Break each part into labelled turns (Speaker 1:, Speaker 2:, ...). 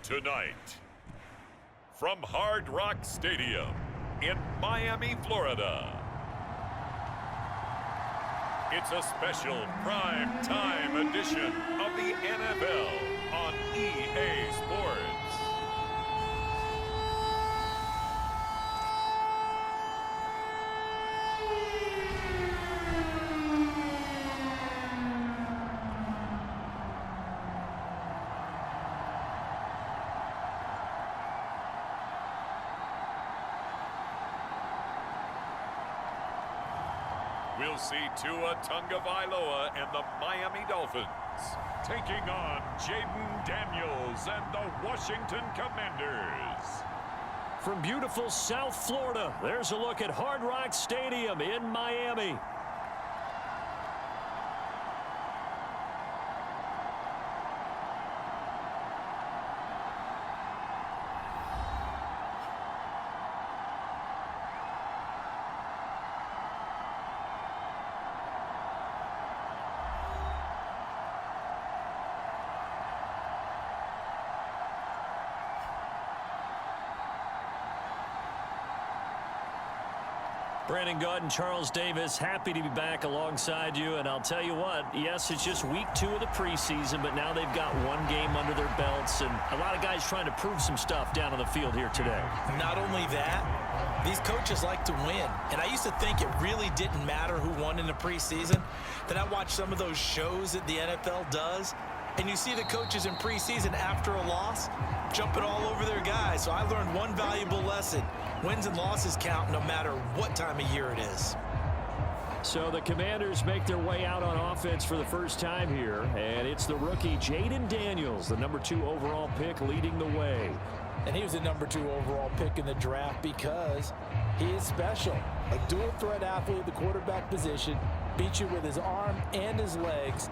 Speaker 1: Tonight, from Hard Rock Stadium in Miami, Florida, it's a special prime time edition of the NFL on EA Sports. We'll see Tua Tagovailoa and the Miami Dolphins taking on Jayden Daniels and the Washington Commanders.
Speaker 2: From beautiful South Florida, there's a look at Hard Rock Stadium in Miami. Brandon Gaudin, Charles Davis, happy to be back alongside you. And I'll tell you what, yes, it's just week 2 of the preseason, but now they've got one game under their belts. And a lot of guys trying to prove some stuff down on the field here today.
Speaker 3: Not only that, these coaches like to win. And I used to think it really didn't matter who won in the preseason. Then I watched some of those shows that the NFL does. And you see the coaches in preseason after a loss jumping all over their guys. So I learned one valuable lesson. Wins and losses count no matter what time of year it is.
Speaker 2: So the Commanders make their way out on offense for the first time here. And it's the rookie Jayden Daniels, the number 2 overall pick, leading the way.
Speaker 4: And he was the number 2 overall pick in the draft because he is special. A dual threat athlete at the quarterback position, beats you with his arm and his legs,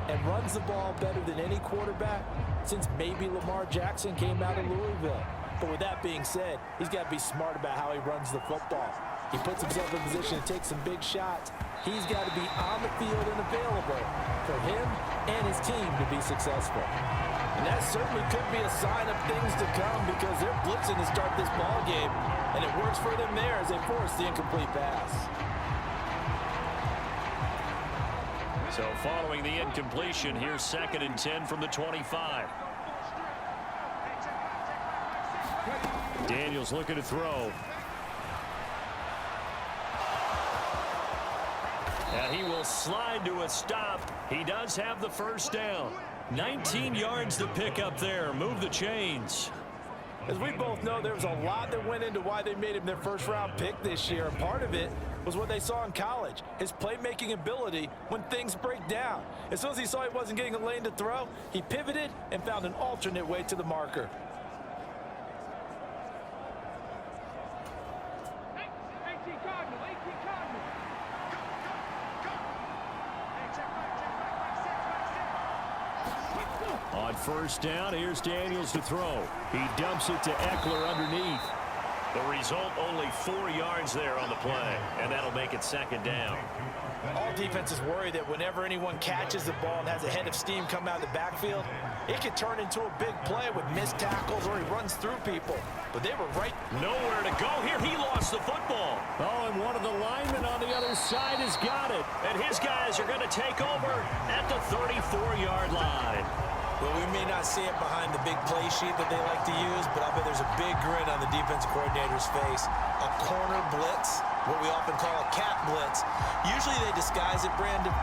Speaker 4: and runs the ball better than any quarterback since maybe Lamar Jackson came out of Louisville. But with that being said, he's got to be smart about how he runs the football. He puts himself in position to take some big shots. He's got to be on the field and available for him and his team to be successful. And that certainly could be a sign of things to come because they're blitzing to start this ball game, and it works for them there as they force the incomplete pass.
Speaker 2: So following the incompletion, here's 2nd and 10 from the 25. Daniels looking to throw. And he will slide to a stop. He does have the first down. 19 yards to pick up there. Move the chains.
Speaker 4: As we both know, there was a lot that went into why they made him their first-round pick this year. And part of it was what they saw in college, his playmaking ability when things break down. As soon as he saw he wasn't getting a lane to throw, he pivoted and found an alternate way to the marker.
Speaker 2: On first down, here's Daniels to throw. He dumps it to Eckler underneath. The result, only 4 yards there on the play, and that'll make it 2nd down.
Speaker 4: All defenses worry that whenever anyone catches the ball and has a head of steam come out of the backfield, it could turn into a big play with missed tackles or he runs through people. But they were right.
Speaker 2: Nowhere to go here. He lost the football. Oh, and one of the linemen on the other side has got it. And his guys are going to take over at the 34-yard line.
Speaker 3: Well, we may not see it behind the big play sheet that they like to use, but I bet there's a big grin on the defense coordinator's face. A corner blitz, what we often call a cat blitz. Usually they disguise it, Brandon.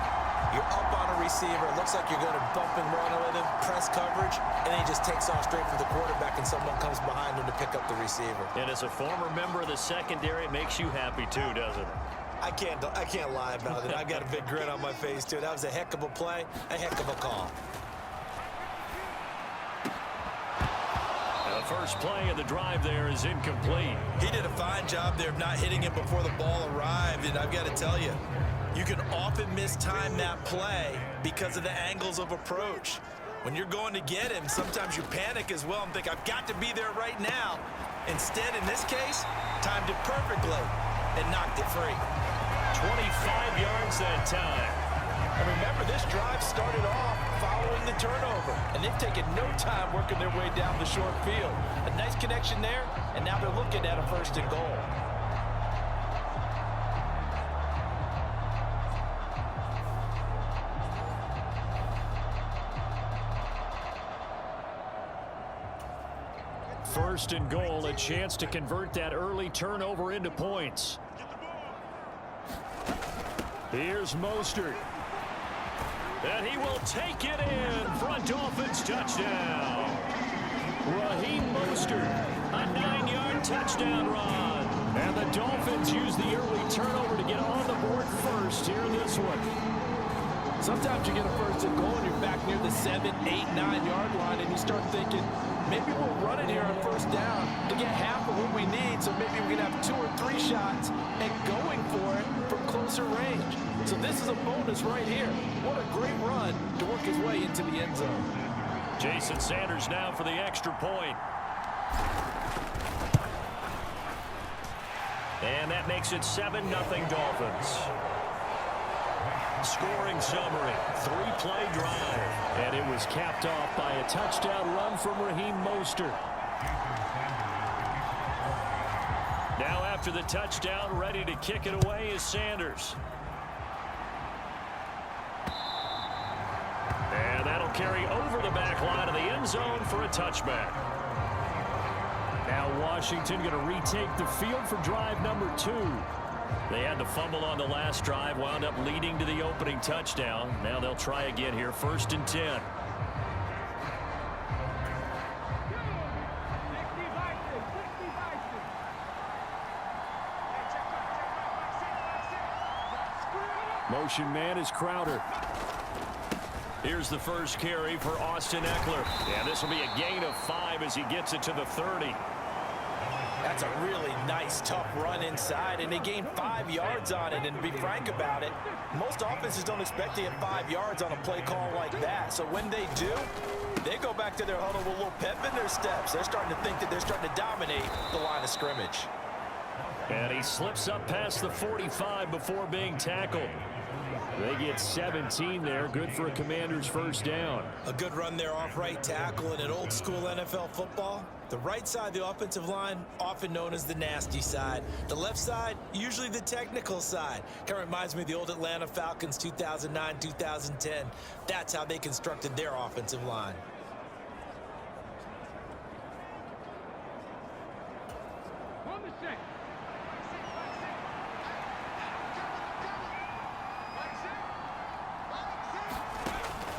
Speaker 3: You're up on a receiver. It looks like you're going to bump and run with him, press coverage, and then he just takes off straight for the quarterback, and someone comes behind him to pick up the receiver.
Speaker 2: And as a former member of the secondary, it makes you happy too, doesn't it?
Speaker 3: I can't lie about it. I've got a big grin on my face, too. That was a heck of a play, a heck of a call.
Speaker 2: The first play of the drive there is incomplete.
Speaker 3: He did a fine job there of not hitting it before the ball arrived, and I've got to tell you, you can often mistime that play because of the angles of approach. When you're going to get him, sometimes you panic as well and think, I've got to be there right now. Instead, in this case, timed it perfectly and knocked it free.
Speaker 2: 25 yards that time.
Speaker 4: And remember, this drive started off following the turnover. And they've taken no time working their way down the short field. A nice connection there, and now they're looking at a 1st and goal.
Speaker 2: First and goal, a chance to convert that early turnover into points. Here's Mostert. And he will take it in for a Dolphins touchdown. Raheem Mostert, a 9-yard touchdown run. And the Dolphins use the early turnover to get on the board first here in this one.
Speaker 4: Sometimes you get a 1st and goal and you're back near the 7, 8, 9-yard line, and you start thinking, maybe we'll run it here on 1st down to get half of what we need, so maybe we can have 2 or 3 shots and going for it from closer range. So this is a bonus right here. What a great run to work his way into the end zone.
Speaker 2: Jason Sanders now for the extra point. And that makes it 7-0 Dolphins. Scoring summary, 3-play drive. And it was capped off by a touchdown run from Raheem Mostert. Now after the touchdown, ready to kick it away is Sanders. And that'll carry over the back line of the end zone for a touchback. Now Washington going to retake the field for drive number 2. They had the fumble on the last drive, wound up leading to the opening touchdown. Now they'll try again here, 1st and 10. Motion man is Crowder. Here's the first carry for Austin Eckler. Yeah, this will be a gain of 5 as he gets it to the 30.
Speaker 4: That's a really nice, tough run inside, and they gained 5 yards on it. And to be frank about it, most offenses don't expect to get 5 yards on a play call like that. So when they do, they go back to their huddle with a little pep in their steps. They're starting to think that they're starting to dominate the line of scrimmage.
Speaker 2: And he slips up past the 45 before being tackled. They get 17 there. Good for a Commander's 1st down.
Speaker 3: A good run there off right tackle. In an old school NFL football, the right side of the offensive line, often known as the nasty side. The left side, usually the technical side. Kind of reminds me of the old Atlanta Falcons 2009, 2010. That's how they constructed their offensive line.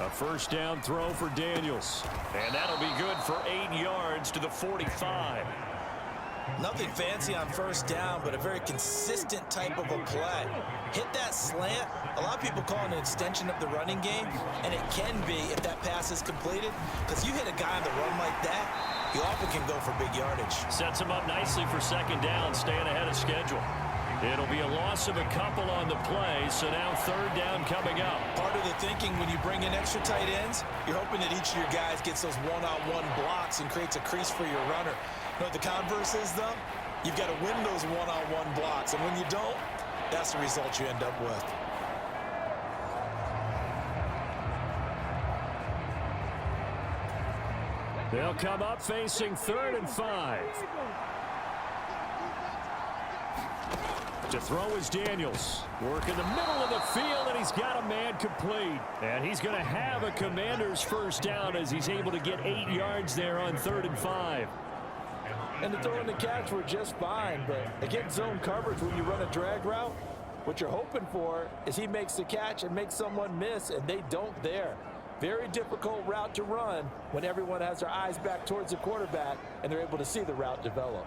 Speaker 2: A 1st down throw for Daniels. And that'll be good for 8 yards to the 45.
Speaker 3: Nothing fancy on 1st down, but a very consistent type of a play. Hit that slant. A lot of people call it an extension of the running game, and it can be if that pass is completed, because you hit a guy on the run like that, he often can go for big yardage.
Speaker 2: Sets him up nicely for 2nd down, staying ahead of schedule. It'll be a loss of a couple on the play, so now 3rd down coming up.
Speaker 3: Part of the thinking when you bring in extra tight ends, you're hoping that each of your guys gets those one-on-one blocks and creates a crease for your runner. You know what the converse is, though? You've got to win those one-on-one blocks, and when you don't, that's the result you end up with.
Speaker 2: They'll come up facing 3rd and 5. To throw is Daniels. Work in the middle of the field, and he's got a man complete. And he's going to have a Commander's 1st down as he's able to get 8 yards there on 3rd and 5.
Speaker 4: And the throw and the catch were just fine, but against zone coverage, when you run a drag route, what you're hoping for is he makes the catch and makes someone miss, and they don't there. Very difficult route to run when everyone has their eyes back towards the quarterback and they're able to see the route develop.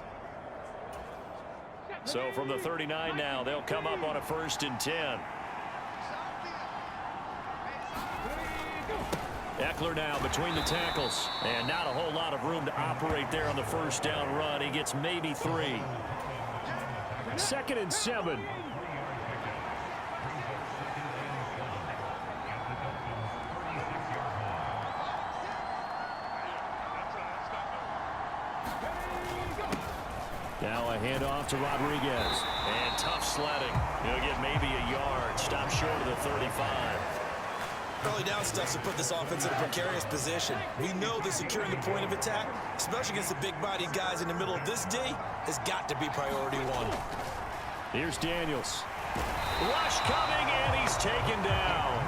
Speaker 2: So from the 39 now, they'll come up on a 1st and 10. Eckler now between the tackles, and not a whole lot of room to operate there on the 1st down run. He gets maybe 3. 2nd and 7. Now a handoff to Rodriguez. And tough sledding. He'll get maybe a yard. Stop short of the 35.
Speaker 3: Early down stuff to put this offense in a precarious position. We know that securing the point of attack, especially against the big-bodied guys in the middle of this D, has got to be priority one.
Speaker 2: Here's Daniels. Rush coming, and he's taken down.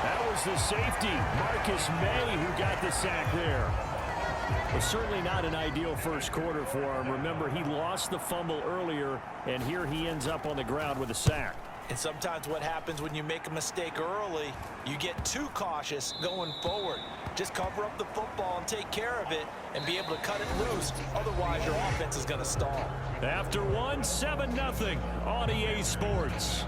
Speaker 2: That was the safety, Marcus May, who got the sack there. But certainly not an ideal first quarter for him. Remember, he lost the fumble earlier, and here he ends up on the ground with a sack.
Speaker 3: And sometimes what happens when you make a mistake early, you get too cautious going forward. Just cover up the football and take care of it and be able to cut it loose. Otherwise, your offense is going to stall.
Speaker 2: After one, 7-0 on EA Sports.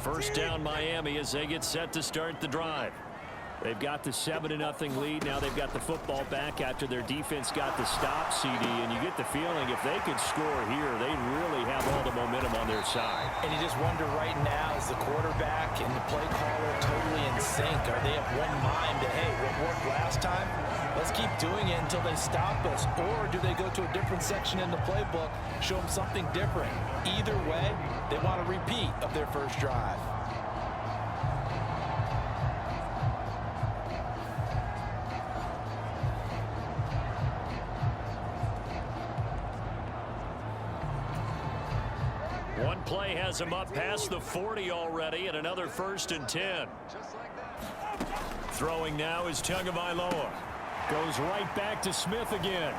Speaker 2: First down Miami as they get set to start the drive. They've got the 7-0 lead. Now they've got the football back after their defense got the stop, CD. And you get the feeling if they could score here, they really have all the momentum on their side.
Speaker 4: And you just wonder right now, is the quarterback and the play caller totally in sync? Are they of one mind that, hey, what worked last time? Let's keep doing it until they stop us. Or do they go to a different section in the playbook, show them something different? Either way, they want a repeat of their first drive.
Speaker 2: One play has him up past the 40 already, and another 1st and 10. Throwing now is Tagovailoa. Goes right back to Smith again.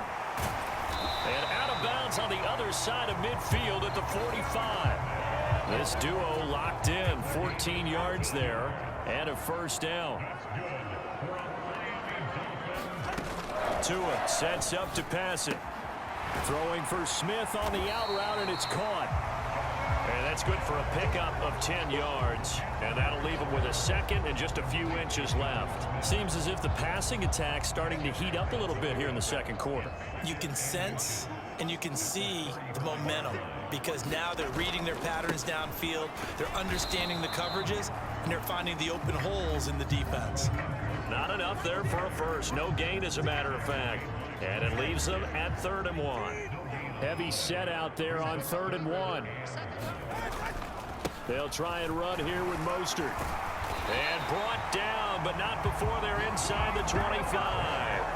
Speaker 2: And out of bounds on the other side of midfield at the 45. This duo locked in, 14 yards there, and a first down. Tua sets up to pass it. Throwing for Smith on the out route, and it's caught. And that's good for a pickup of 10 yards. And that'll leave him with a second and just a few inches left. Seems as if the passing attack's starting to heat up a little bit here in the second quarter.
Speaker 3: You can sense and you can see the momentum because now they're reading their patterns downfield, they're understanding the coverages, and they're finding the open holes in the defense.
Speaker 2: Not enough there for a first. No gain, as a matter of fact. And it leaves them at 3rd and 1. Heavy set out there on 3rd and 1. They'll try and run here with Mostert. And brought down, but not before they're inside the 25.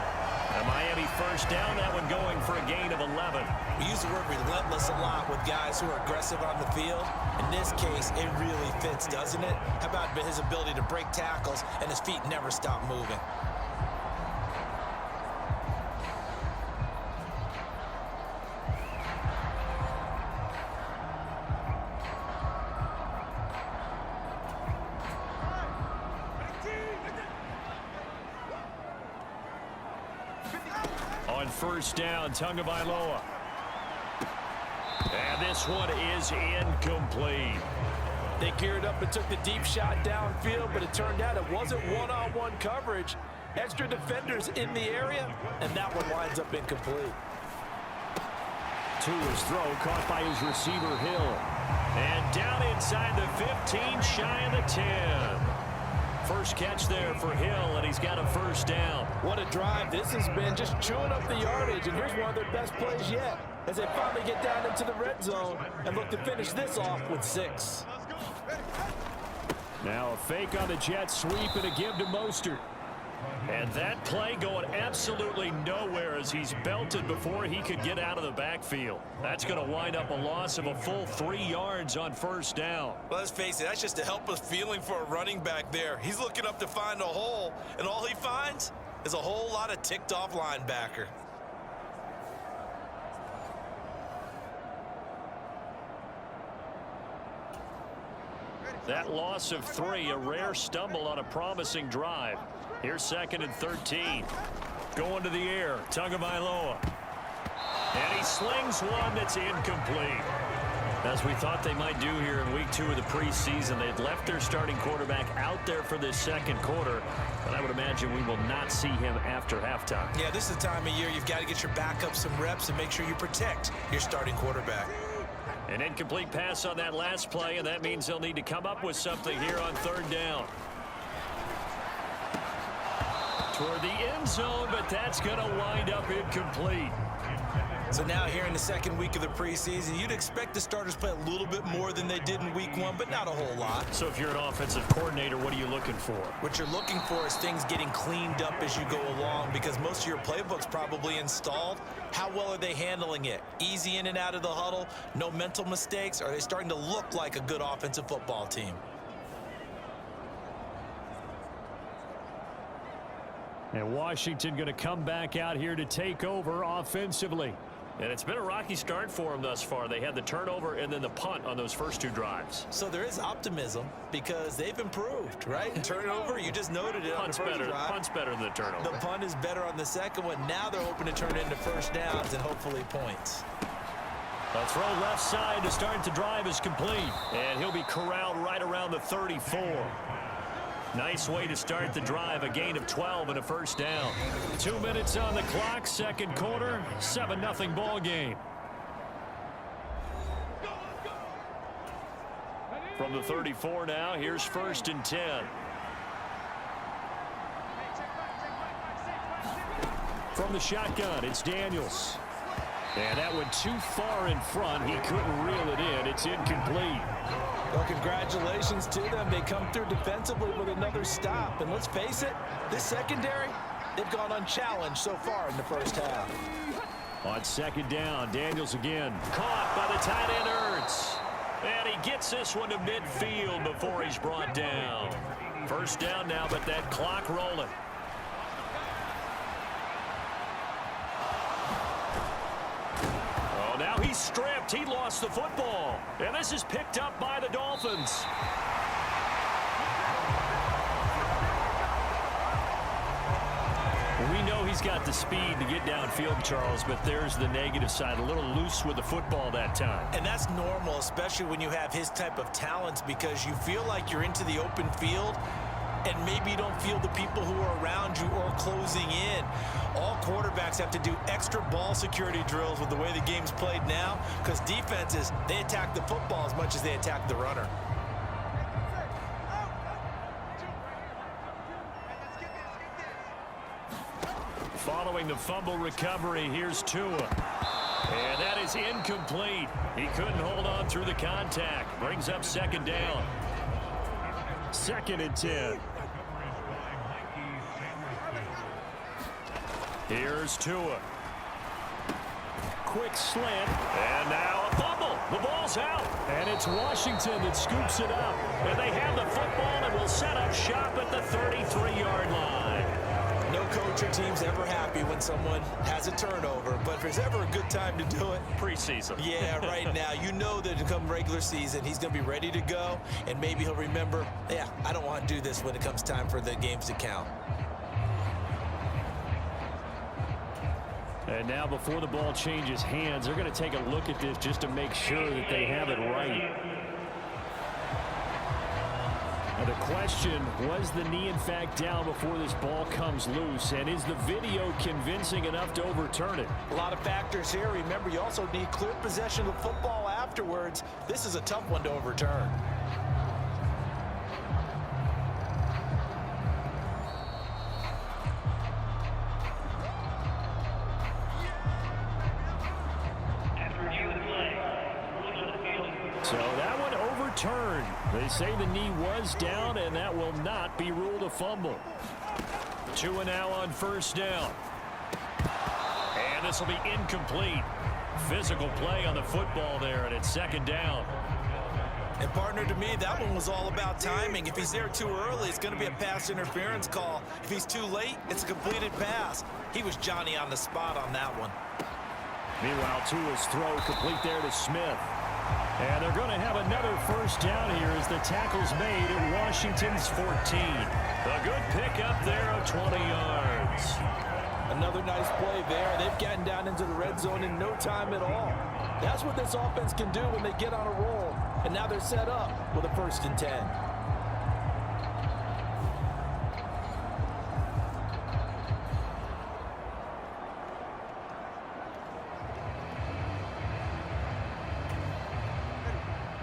Speaker 2: A Miami first down, that one going for a gain of 11.
Speaker 3: We use the word relentless a lot with guys who are aggressive on the field. In this case, it really fits, doesn't it? How about his ability to break tackles and his feet never stop moving?
Speaker 2: On first down, Tagovailoa. And this one is incomplete.
Speaker 4: They geared up and took the deep shot downfield, but it turned out it wasn't one-on-one coverage. Extra defenders in the area, and that one winds up incomplete.
Speaker 2: Tua's throw caught by his receiver, Hill. And down inside the 15, shy of the 10. First catch there for Hill, and he's got a first down.
Speaker 4: What a drive. This has been just chewing up the yardage, and here's one of their best plays yet as they finally get down into the red zone and look to finish this off with 6.
Speaker 2: Now a fake on the jet sweep and a give to Mostert. And that play going absolutely nowhere as he's belted before he could get out of the backfield. That's going to wind up a loss of a full 3 yards on first down.
Speaker 3: Well, let's face it, that's just a helpless feeling for a running back there. He's looking up to find a hole, and all he finds is a whole lot of ticked-off linebacker.
Speaker 2: That loss of 3, a rare stumble on a promising drive. Here's 2nd and 13. Going to the air, Tagovailoa. And he slings one that's incomplete. As we thought they might do here in week 2 of the preseason, they'd left their starting quarterback out there for this second quarter, but I would imagine we will not see him after halftime.
Speaker 3: Yeah, this is the time of year you've got to get your backup some reps and make sure you protect your starting quarterback.
Speaker 2: An incomplete pass on that last play, and that means they'll need to come up with something here on 3rd down. Toward the end zone, but that's going to wind up incomplete.
Speaker 3: So now here in the second week of the preseason, you'd expect the starters play a little bit more than they did in week 1, but not a whole lot.
Speaker 2: So if you're an offensive coordinator, what are you looking for?
Speaker 3: What you're looking for is things getting cleaned up as you go along, because most of your playbook's probably installed. How well are they handling it? Easy in and out of the huddle, no mental mistakes? Are they starting to look like a good offensive football team?
Speaker 2: And Washington going to come back out here to take over offensively. And it's been a rocky start for them thus far. They had the turnover and then the punt on those first 2 drives.
Speaker 3: So there is optimism because they've improved, right? Turnover, you just noted it on the first drive.
Speaker 2: Punt's better than the turnover.
Speaker 3: The punt is better on the second one. Now they're hoping to turn it into first downs and hopefully points.
Speaker 2: A throw left side to start the drive is complete. And he'll be corralled right around the 34. Nice way to start the drive, a gain of 12 and a first down. 2 minutes on the clock, second quarter, 7-0 ball game. From the 34 now, here's 1st and 10. From the shotgun, it's Daniels. And that went too far in front. He couldn't reel it in. It's incomplete.
Speaker 4: Well, congratulations to them. They come through defensively with another stop. And let's face it, this secondary, they've gone unchallenged so far in the first half.
Speaker 2: On second down, Daniels again. Caught by the tight end Ertz. And he gets this one to midfield before he's brought down. First down now, but that clock rolling. Oh, now he's stripped. He lost the football. And this is picked up by the Dolphins. We know he's got the speed to get downfield, Charles, but there's the negative side. A little loose with the football that time.
Speaker 3: And that's normal, especially when you have his type of talents, because you feel like you're into the open field and maybe you don't feel the people who are around you or closing in. All quarterbacks have to do extra ball security drills with the way the game's played now, because defenses, they attack the football as much as they attack the runner.
Speaker 2: Following the fumble recovery, here's Tua. And that is incomplete. He couldn't hold on through the contact. Brings up second down. 2nd and 10. Here's Tua. Quick slant. And now a fumble. The ball's out. And it's Washington that scoops it up. And they have the football and will set up shop at the 33-yard line.
Speaker 3: No coach or team's ever happy when someone has a turnover, but if there's ever a good time to do it,
Speaker 2: preseason.
Speaker 3: Yeah, right now. You know that to come regular season, he's going to be ready to go, and maybe he'll remember, yeah, I don't want to do this when it comes time for the games to count.
Speaker 2: And now before the ball changes hands, they're going to take a look at this just to make sure that they have it right. Now the question, was the knee in fact down before this ball comes loose? And is the video convincing enough to overturn it?
Speaker 3: A lot of factors here. Remember, you also need clear possession of the football afterwards. This is a tough one to overturn.
Speaker 2: So that one overturned. They say the knee was down, and that will not be ruled a fumble. Tua now on first down. And this will be incomplete. Physical play on the football there, and it's second down.
Speaker 3: And partner, to me, that one was all about timing. If he's there too early, it's going to be a pass interference call. If he's too late, it's a completed pass. He was Johnny on the spot on that one.
Speaker 2: Meanwhile, Tua's throw complete there to Smith. And they're going to have another first down here as the tackle's made at Washington's 14. A good pickup there of 20 yards.
Speaker 4: Another nice play there. They've gotten down into the red zone in no time at all. That's what this offense can do when they get on a roll. And now they're set up with a 1st and 10.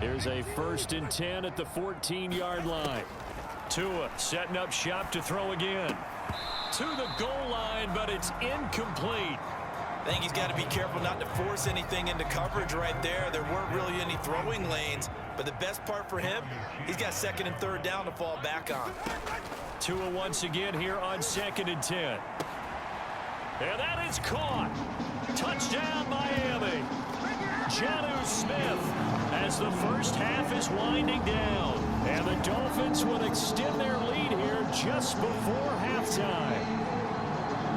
Speaker 2: Here's a 1st and 10 at the 14-yard line. Tua setting up shop to throw again. To the goal line, but it's incomplete.
Speaker 3: I think he's got to be careful not to force anything into coverage right there. There weren't really any throwing lanes, but the best part for him, he's got 2nd and 3rd down to fall back on.
Speaker 2: Tua once again here on 2nd and 10. And that is caught. Touchdown, Miami. Jonnu Smith as the first half is winding down. And the Dolphins will extend their lead here just before halftime.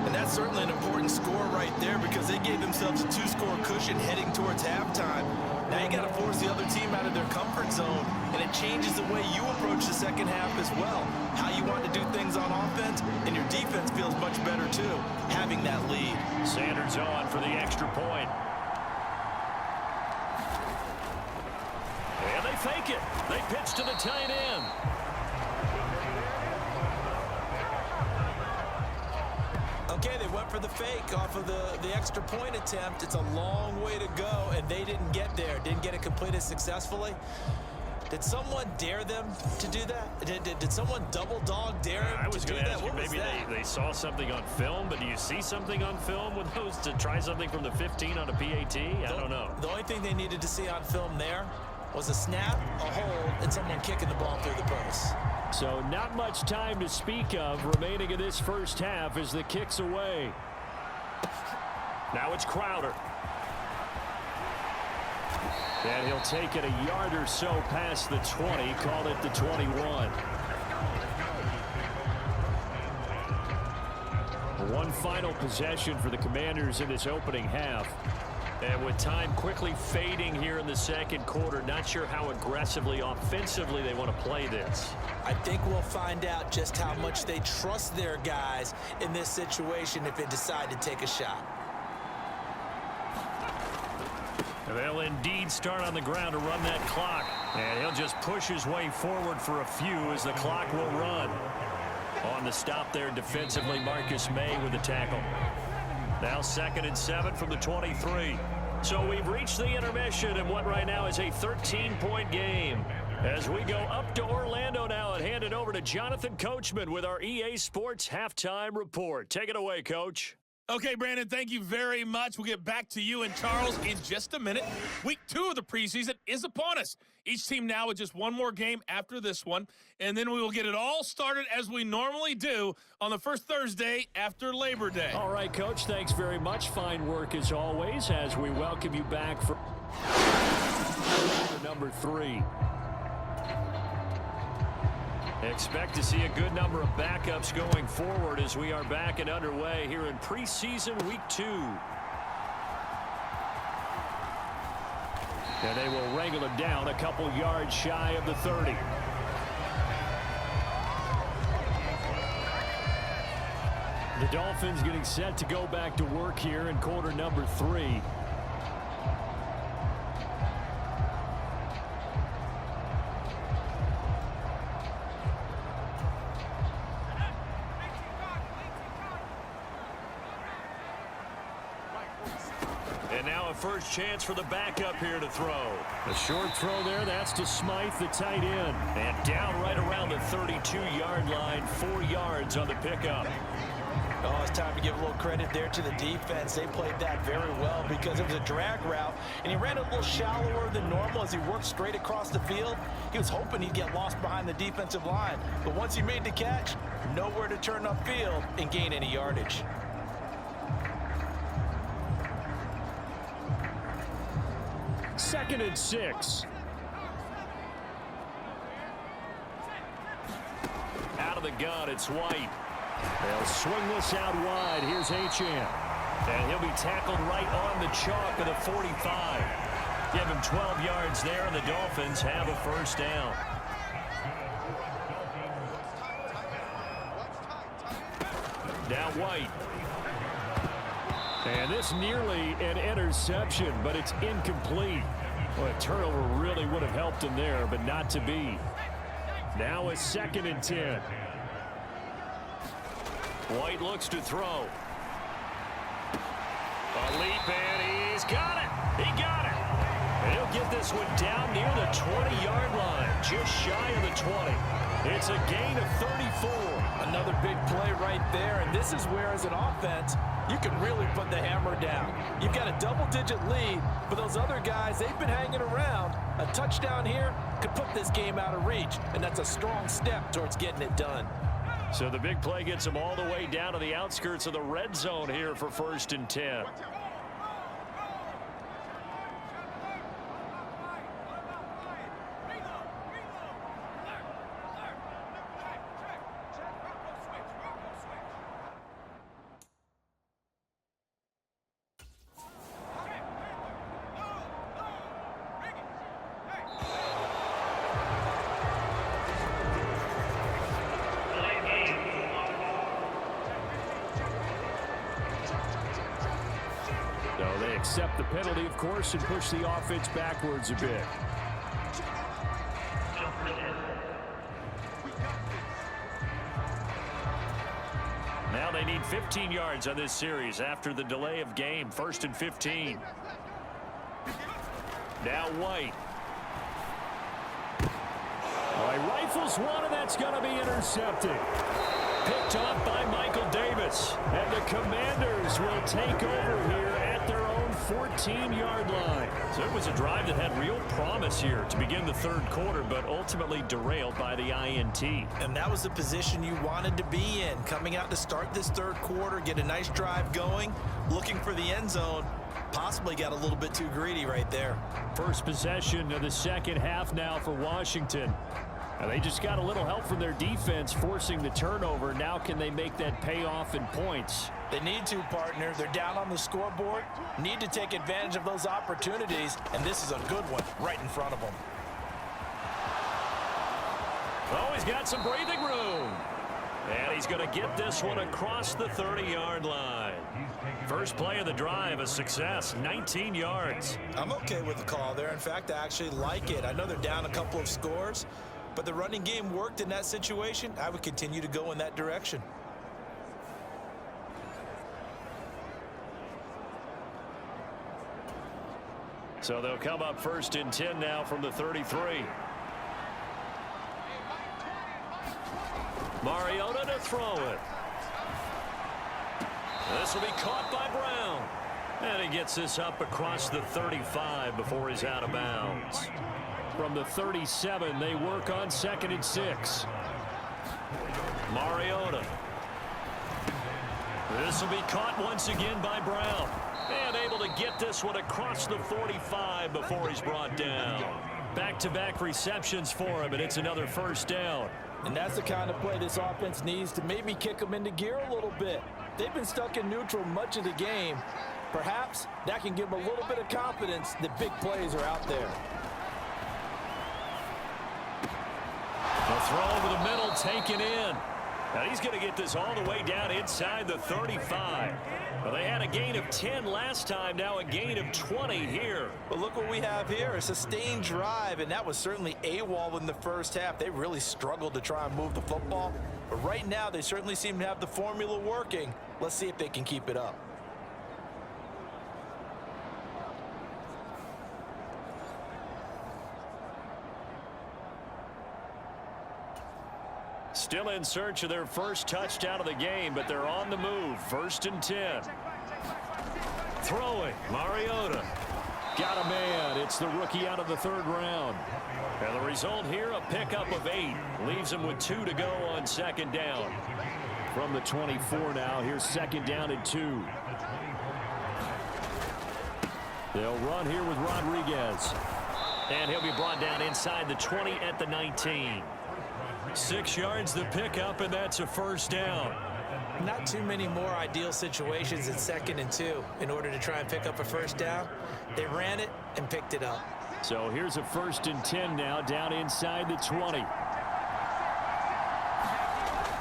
Speaker 3: And that's certainly an important score right there because they gave themselves a 2-score cushion heading towards halftime. Now you got to force the other team out of their comfort zone, and it changes the way you approach the second half as well. How you want to do things on offense, and your defense feels much better too, having that lead.
Speaker 2: Sanders on for the extra point. And they fake it. They pitch to the tight end.
Speaker 3: Okay, they went for the fake off of the extra point attempt. It's a long way to go, and they didn't get there. Didn't get it completed successfully. Did someone dare them to do that? Did someone double dog dare them
Speaker 2: I was
Speaker 3: to do
Speaker 2: going to
Speaker 3: that?
Speaker 2: ask you, maybe they saw something on film, but do you see something on film with those to try something from the 15 on a PAT? I don't know.
Speaker 3: The only thing they needed to see on film there was a snap, a hold, and someone kicking the ball through the post.
Speaker 2: So not much time to speak of remaining in this first half as the kick's away. Now it's Crowder. And he'll take it a yard or so past the 20, call it the 21. One final possession for the Commanders in this opening half. And with time quickly fading here in the second quarter, not sure how aggressively offensively they want to play this.
Speaker 3: I think we'll find out just how much they trust their guys in this situation if they decide to take a shot.
Speaker 2: They'll indeed start on the ground to run that clock. And he'll just push his way forward for a few as the clock will run. On the stop there defensively, Marcus May with the tackle. Now 2nd and 7 from the 23. So we've reached the intermission in what right now is a 13-point game. As we go up to Orlando now and hand it over to Jonathan Coachman with our EA Sports Halftime Report. Take it away, Coach.
Speaker 5: Okay, Brandon, thank you very much. We'll get back to you and Charles in just a minute. Week 2 of the preseason is upon us. Each team now with just one more game after this one, and then we will get it all started as we normally do on the first Thursday after Labor Day.
Speaker 2: All right, Coach, thanks very much. Fine work as always as we welcome you back for number 3. Expect to see a good number of backups going forward as we are back and underway here in preseason week 2. And they will wrangle it down a couple yards shy of the 30. The Dolphins getting set to go back to work here in quarter number 3. And now a first chance for the backup here to throw. A short throw there. That's to Smythe, the tight end. And down right around the 32-yard line. 4 yards on the pickup.
Speaker 3: Oh, it's time to give a little credit there to the defense. They played that very well because it was a drag route, and he ran a little shallower than normal as he worked straight across the field. He was hoping he'd get lost behind the defensive line, but once he made the catch, nowhere to turn upfield and gain any yardage.
Speaker 2: Second and 6. Out of the gun, it's White. They'll swing this out wide. Here's Achane. And he'll be tackled right on the chalk of the 45. Give him 12 yards there, and the Dolphins have a first down. Now White. And this nearly an interception, but it's incomplete. Well, a turnover really would have helped him there, but not to be. Now a 2nd and 10. White looks to throw. A leap, and he's got it. He got it. And he'll get this one down near the 20-yard line. just shy of the 20. It's a gain of 34.
Speaker 4: Another big play right there, and this is where, as an offense, you can really put the hammer down. You've got a double-digit lead, but those other guys, they've been hanging around. A touchdown here could put this game out of reach, and that's a strong step towards getting it done.
Speaker 2: So the big play gets them all the way down to the outskirts of the red zone here for 1st and 10.
Speaker 6: They accept the penalty, of course, and push the offense backwards a bit.
Speaker 2: Now they need 15 yards on this series after the delay of game. 1st and 15. Now White.
Speaker 6: Rifles one, and that's going to be intercepted.
Speaker 2: Picked off by Michael Davis.
Speaker 6: And the Commanders will take over here at their own 14-yard line.
Speaker 2: So it was a drive that had real promise here to begin the 3rd quarter, but ultimately derailed by the INT.
Speaker 3: And that was the position you wanted to be in. Coming out to start this 3rd quarter, get a nice drive going, looking for the end zone. Possibly got a little bit too greedy right there.
Speaker 6: First possession of the 2nd half now for Washington. And they just got a little help from their defense forcing the turnover. Now can they make that pay off in points?
Speaker 4: They need to, partner. They're down on the scoreboard. Need to take advantage of those opportunities, and this is a good one right in front of them.
Speaker 2: Oh, he's got some breathing room. And he's going to get this one across the 30-yard line. First play of the drive, a success, 19 yards.
Speaker 3: I'm okay with the call there. In fact, I actually like it. I know they're down a couple of scores, but the running game worked in that situation. I would continue to go in that direction.
Speaker 2: So they'll come up 1st and 10 now from the 33. Mariota to throw it. This will be caught by Brown. And he gets this up across the 35 before he's out of bounds.
Speaker 6: From the 37, they work on 2nd and 6.
Speaker 2: Mariota. This will be caught once again by Brown. And able to get this one across the 45 before he's brought down. Back-to-back receptions for him, and it's another 1st down.
Speaker 4: And that's the kind of play this offense needs to maybe kick them into gear a little bit. They've been stuck in neutral much of the game. Perhaps that can give them a little bit of confidence that big plays are out there.
Speaker 2: The throw over the middle taken in. Now he's going to get this all the way down inside the 35. Well, they had a gain of 10 last time, now a gain of 20 here.
Speaker 3: But look what we have here, a sustained drive, and that was certainly AWOL in the 1st half. They really struggled to try and move the football. But right now, they certainly seem to have the formula working. Let's see if they can keep it up.
Speaker 2: Still in search of their first touchdown of the game, but they're on the move. 1st and 10. Throwing, Mariota.
Speaker 6: Got a man. It's the rookie out of the 3rd round.
Speaker 2: And the result here, a pickup of 8. Leaves him with 2 to go on 2nd down.
Speaker 6: From the 24 now, here's 2nd down and 2. They'll run here with Rodriguez.
Speaker 2: And he'll be brought down inside the 20 at the 19. 6 yards the pickup, and that's a 1st down.
Speaker 3: Not too many more ideal situations in 2nd and 2 in order to try and pick up a 1st down. They ran it and picked it up.
Speaker 6: So here's a 1st and 10 now, down inside the 20.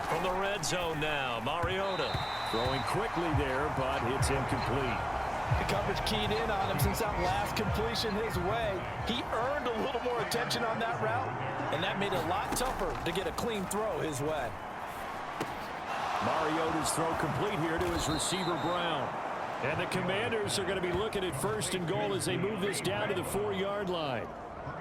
Speaker 2: From the red zone now, Mariota.
Speaker 6: Throwing quickly there, but it's incomplete.
Speaker 4: The coverage keyed in on him since that last completion his way. He earned a little more attention on that route, and that made it a lot tougher to get a clean throw his way.
Speaker 6: Mariota's throw complete here to his receiver, Brown. And the Commanders are going to be looking at 1st and goal as they move this down to the 4-yard line.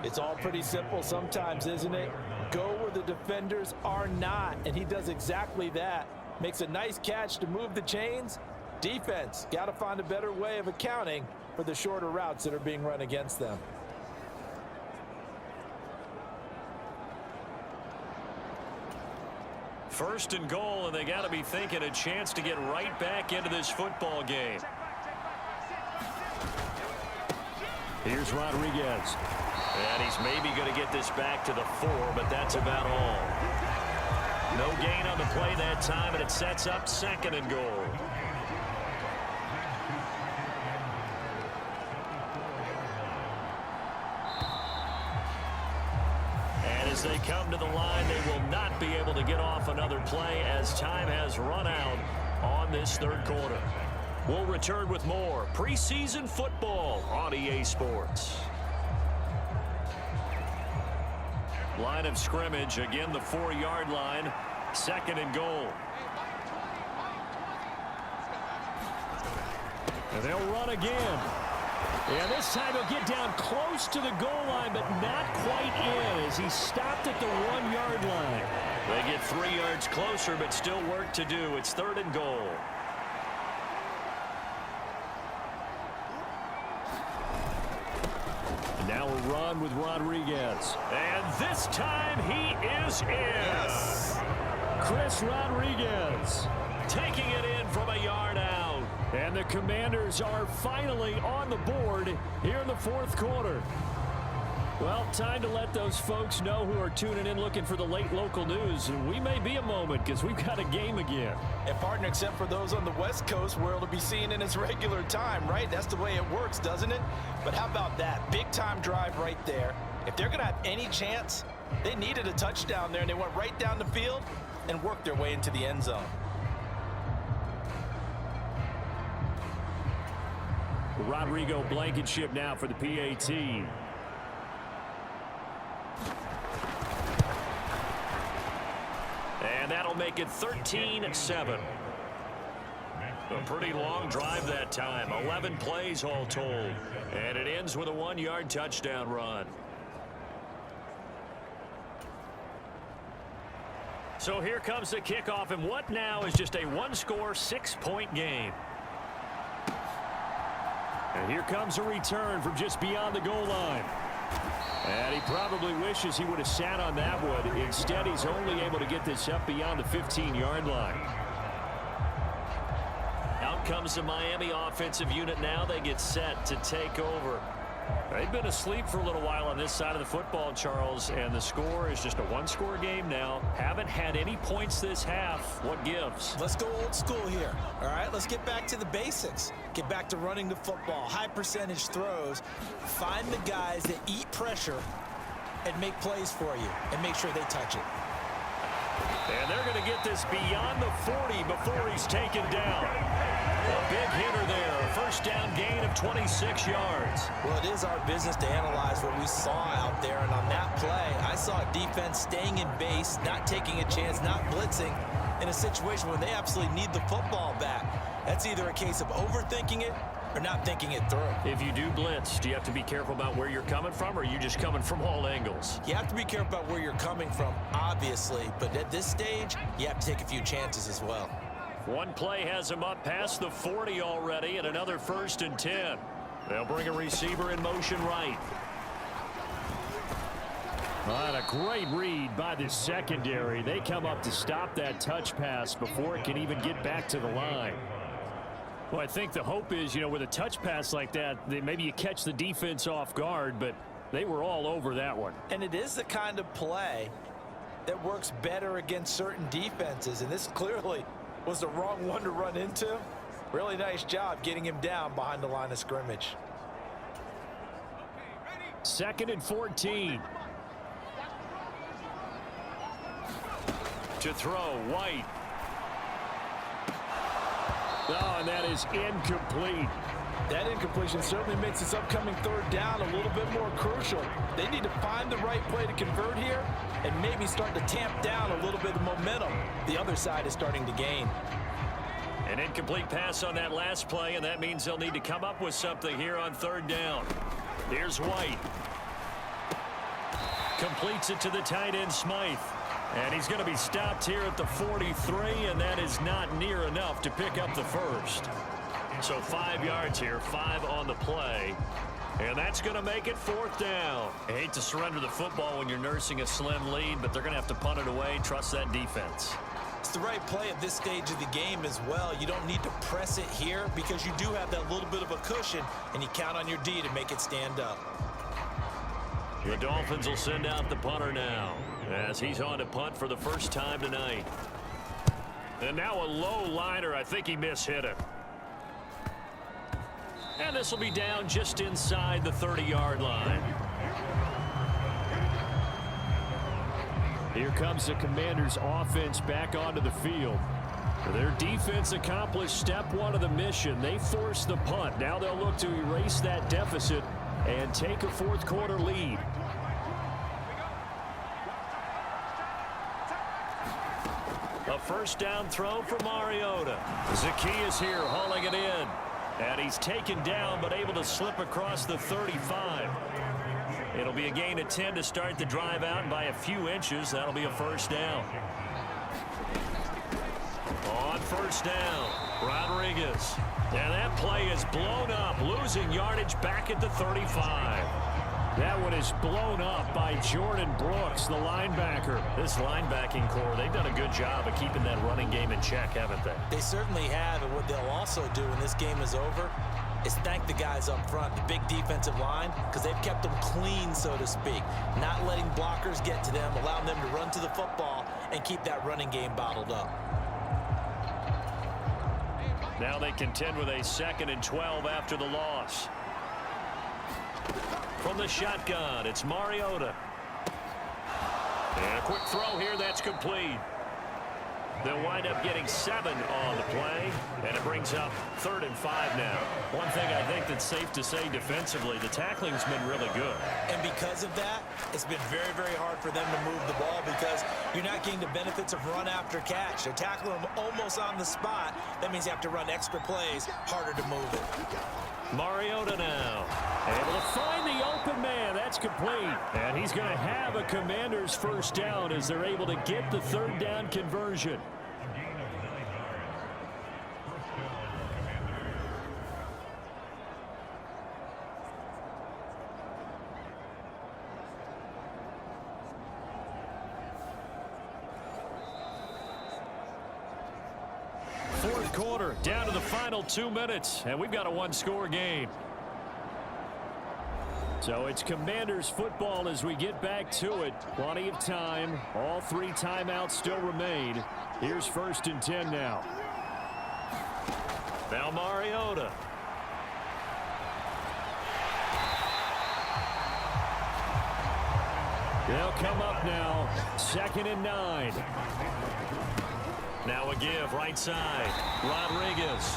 Speaker 4: It's all pretty simple sometimes, isn't it? Go where the defenders are not, and he does exactly that. Makes a nice catch to move the chains. Defense, got to find a better way of accounting for the shorter routes that are being run against them.
Speaker 2: First and goal, and they got to be thinking a chance to get right back into this football game.
Speaker 6: Here's Rodriguez.
Speaker 2: And he's maybe going to get this back to the 4, but that's about all. No gain on the play that time, and it sets up second and goal. And as they come to the line, they will not be able to get off another play as time has run out on this third quarter. We'll return with more preseason football on EA Sports. Line of scrimmage, again the 4-yard line, second and goal.
Speaker 6: And they'll run again. And this time he'll get down close to the goal line, but not quite in as he stopped at the 1-yard line.
Speaker 2: They get 3 yards closer, but still work to do. It's third and goal.
Speaker 6: And now a run with Rodriguez.
Speaker 2: And this time he is in.
Speaker 6: Yes. Chris Rodriguez
Speaker 2: taking it in from a yard out.
Speaker 6: And the Commanders are finally on the board here in the fourth quarter. Well, time to let those folks know who are tuning in looking for the late local news. We may be a moment because we've got a game again.
Speaker 4: And partner, except for those on the West Coast where it'll be seen in its regular time, right? That's the way it works, doesn't it? But how about that? Big time drive right there. If they're going to have any chance, they needed a touchdown there, and they went right down the field and worked their way into the end zone.
Speaker 6: Rodrigo Blankenship now for the PAT.
Speaker 2: And that'll make it 13-7. A pretty long drive that time. 11 plays all told. And it ends with a 1-yard touchdown run. So here comes the kickoff, and what now is just a one-score, 6-point game.
Speaker 6: And here comes a return from just beyond the goal line. And he probably wishes he would have sat on that one. Instead, he's only able to get this up beyond the 15-yard line.
Speaker 2: Out comes the Miami offensive unit now. They get set to take over. They've been asleep for a little while on this side of the football, Charles, and the score is just a one-score game now. Haven't had any points this half. What gives?
Speaker 3: Let's go old school here. All right, let's get back to the basics. Get back to running the football, high percentage throws. Find the guys that eat pressure and make plays for you and make sure they touch it.
Speaker 2: And they're going to get this beyond the 40 before he's taken down. A big hitter there. A first down gain of 26 yards.
Speaker 3: Well, it is our business to analyze what we saw out there. And on that play, I saw a defense staying in base, not taking a chance, not blitzing in a situation where they absolutely need the football back. That's either a case of overthinking it or not thinking it through.
Speaker 2: If you do blitz, do you have to be careful about where you're coming from, or are you just coming from all angles?
Speaker 3: You have to be careful about where you're coming from, obviously. But at this stage, you have to take a few chances as well.
Speaker 2: One play has him up past the 40 already, and another 1st and 10. They'll bring a receiver in motion right.
Speaker 6: And a great read by the secondary. They come up to stop that touch pass before it can even get back to the line. Well, I think the hope is, with a touch pass like that, maybe you catch the defense off guard, but they were all over that one.
Speaker 4: And it is the kind of play that works better against certain defenses, and this clearly was the wrong one to run into. Really nice job getting him down behind the line of scrimmage.
Speaker 6: 2nd and 14.
Speaker 2: To throw, White.
Speaker 6: Oh, and that is incomplete.
Speaker 4: That incompletion certainly makes this upcoming third down a little bit more crucial. They need to find the right play to convert here and maybe start to tamp down a little bit of momentum the other side is starting to gain.
Speaker 2: An incomplete pass on that last play, and that means they'll need to come up with something here on third down. Here's White. Completes it to the tight end, Smythe. And he's going to be stopped here at the 43, and that is not near enough to pick up the first. So 5 yards here, 5 on the play. And that's going to make it 4th down. I hate to surrender the football when you're nursing a slim lead, but they're going to have to punt it away and trust that defense.
Speaker 3: It's the right play at this stage of the game as well. You don't need to press it here because you do have that little bit of a cushion, and you count on your D to make it stand up.
Speaker 2: The Dolphins will send out the punter now as he's on to punt for the first time tonight. And now a low liner. I think he mishit it. And this will be down just inside the 30-yard line.
Speaker 6: Here comes the Commanders' offense back onto the field. Their defense accomplished step 1 of the mission. They forced the punt. Now they'll look to erase that deficit and take a 4th quarter lead.
Speaker 2: A first down throw for Mariota. Zaccheaus here hauling it in. And he's taken down but able to slip across the 35. It'll be a gain of 10 to start the drive out, and by a few inches, that'll be a first down. On first down, Rodriguez. And that play is blown up, losing yardage back at the 35.
Speaker 6: That one is blown up by Jordan Brooks, the linebacker.
Speaker 2: This linebacking core, they've done a good job of keeping that running game in check, haven't they?
Speaker 3: They certainly have, and what they'll also do when this game is over is thank the guys up front, the big defensive line, because they've kept them clean, so to speak. Not letting blockers get to them, allowing them to run to the football and keep that running game bottled up.
Speaker 2: Now they contend with a 2nd and 12 after the loss. From the shotgun, it's Mariota. And a quick throw here, that's complete. They'll wind up getting 7 on the play, and it brings up 3rd and 5 now. One thing I think that's safe to say defensively, the tackling's been really good.
Speaker 3: And because of that, it's been very, very hard for them to move the ball because you're not getting the benefits of run after catch. They're tackling them almost on the spot. That means you have to run extra plays, harder to move it.
Speaker 2: Mariota now.
Speaker 6: Able to find the open man. That's complete. And he's going to have a Commanders first down as they're able to get the 3rd down conversion. Fourth quarter, down to the final 2 minutes, and we've got a 1-score game. So it's Commanders football as we get back to it. Plenty of time. All 3 timeouts still remain. Here's 1st and 10 now.
Speaker 2: Now Mariota.
Speaker 6: They'll come up now. 2nd and 9.
Speaker 2: Now a give right side. Rodriguez.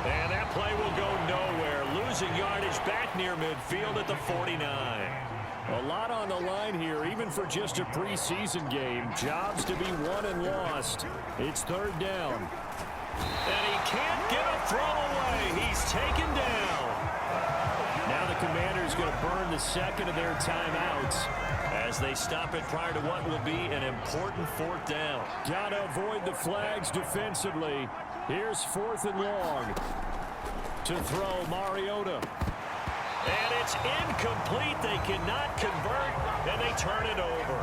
Speaker 2: And that play will go nowhere. Losing yardage back near midfield at the 49.
Speaker 6: A lot on the line here, even for just a preseason game. Jobs to be won and lost. It's 3rd down.
Speaker 2: And he can't get a throw away. He's taken down.
Speaker 6: Now the Commanders going to burn the 2nd of their timeouts
Speaker 2: as they stop it prior to what will be an important 4th down.
Speaker 6: Got to avoid the flags defensively. Here's 4th and long. To throw, Mariota.
Speaker 2: And it's incomplete. They cannot convert, and they turn it over.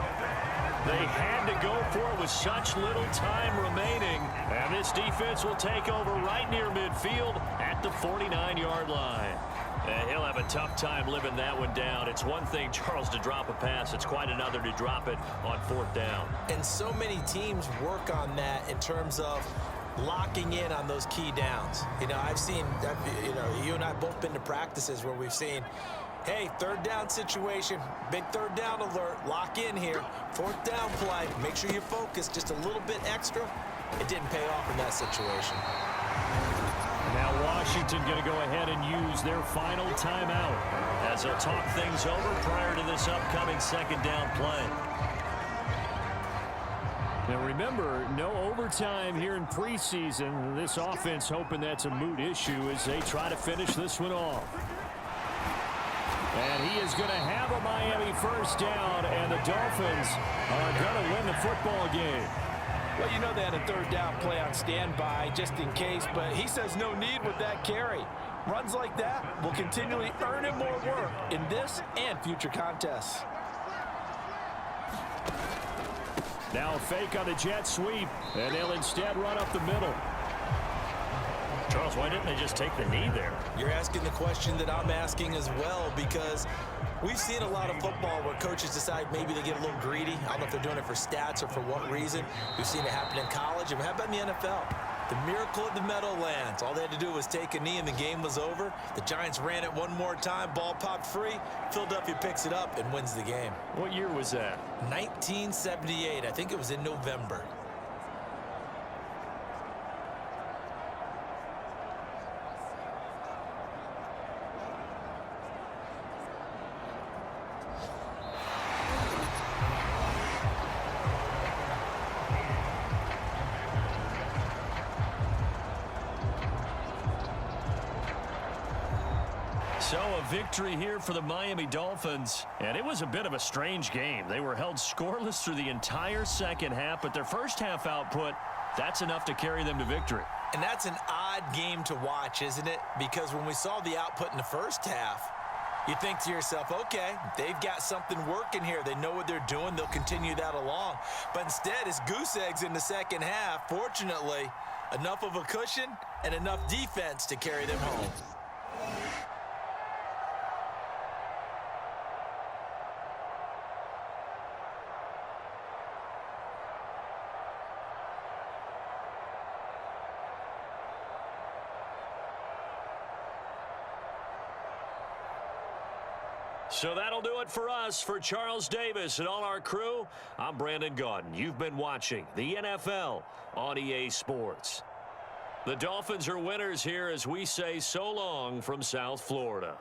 Speaker 2: They had to go for it with such little time remaining. And this defense will take over right near midfield at the 49-yard line. And he'll have a tough time living that one down. It's one thing, Charles, to drop a pass. It's quite another to drop it on 4th down.
Speaker 3: And so many teams work on that in terms of locking in on those key downs. You know, I've seen, you and I both been to practices where we've seen, hey, 3rd down situation, big 3rd down alert, lock in here, 4th down play, make sure you're focused just a little bit extra. It didn't pay off in that situation.
Speaker 6: Now Washington going to go ahead and use their final timeout
Speaker 2: as they'll talk things over prior to this upcoming 2nd down play.
Speaker 6: Now remember, no overtime here in preseason. This offense hoping that's a moot issue as they try to finish this one off. And he is going to have a Miami first down, and the Dolphins are going to win the football game.
Speaker 4: Well, you know they had a third down play on standby just in case, but he says no need with that carry. Runs like that will continually earn him more work in this and future contests.
Speaker 6: Now a fake on the jet sweep, and they'll instead run up the middle.
Speaker 2: Charles, why didn't they just take the knee there?
Speaker 3: You're asking the question that I'm asking as well, because we've seen a lot of football where coaches decide maybe they get a little greedy. I don't know if they're doing it for stats or for what reason. We've seen it happen in college. And how about in the NFL? The miracle of the Meadowlands. All they had to do was take a knee and the game was over. The Giants ran it one more time. Ball popped free. Philadelphia picks it up and wins the game.
Speaker 6: What year was that?
Speaker 3: 1978. I think it was in November.
Speaker 2: So a victory here for the Miami Dolphins, and it was a bit of a strange game. They were held scoreless through the entire second half, but their first half output, that's enough to carry them to victory.
Speaker 3: And that's an odd game to watch, isn't it? Because when we saw the output in the first half, you think to yourself, okay, they've got something working here. They know what they're doing. They'll continue that along. But instead, it's goose eggs in the second half. Fortunately, enough of a cushion and enough defense to carry them home.
Speaker 2: So that'll do it for us. For Charles Davis and all our crew, I'm Brandon Gaudin. You've been watching the NFL on EA Sports. The Dolphins are winners here as we say so long from South Florida.